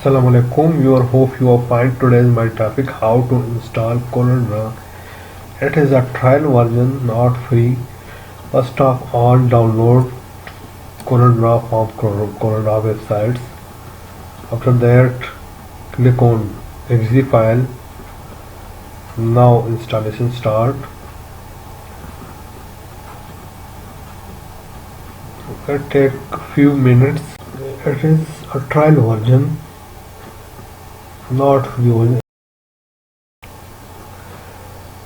Assalamu alaikum viewer, hope you are fine. Today is my topic how to install CorelDraw. It is a trial version, not free. First of all, download CorelDraw from CorelDraw websites. After that, click on exe file. Now installation start. It take few minutes. It is a trial version, not free.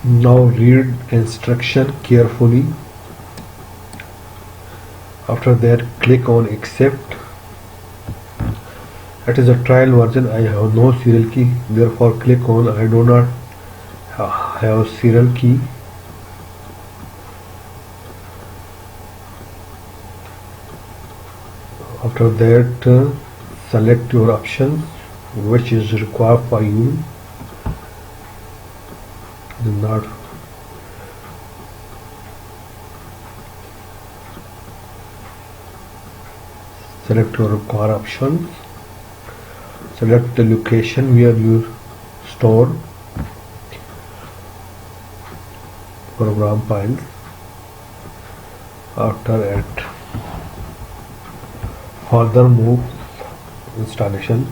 Now read instruction carefully. After that, click on accept. It is a trial version. I have no serial key, therefore click on I do not have serial key. After that, select your options which is required for you. Do not select your required options. Select the location where you store program files. After it, further move installation.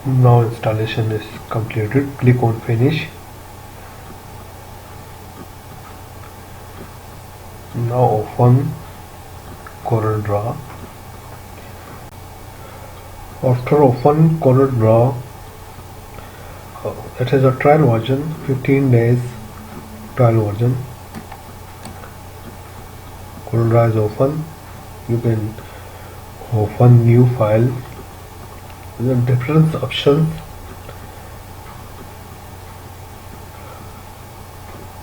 Now installation is completed. Click on finish. Now open CorelDraw. After open CorelDraw, it is a trial version, 15 days trial version. CorelDraw is open. You can open new file. There are different options.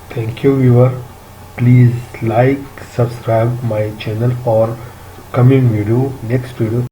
Thank you viewer. Please like, subscribe my channel for coming video, next video.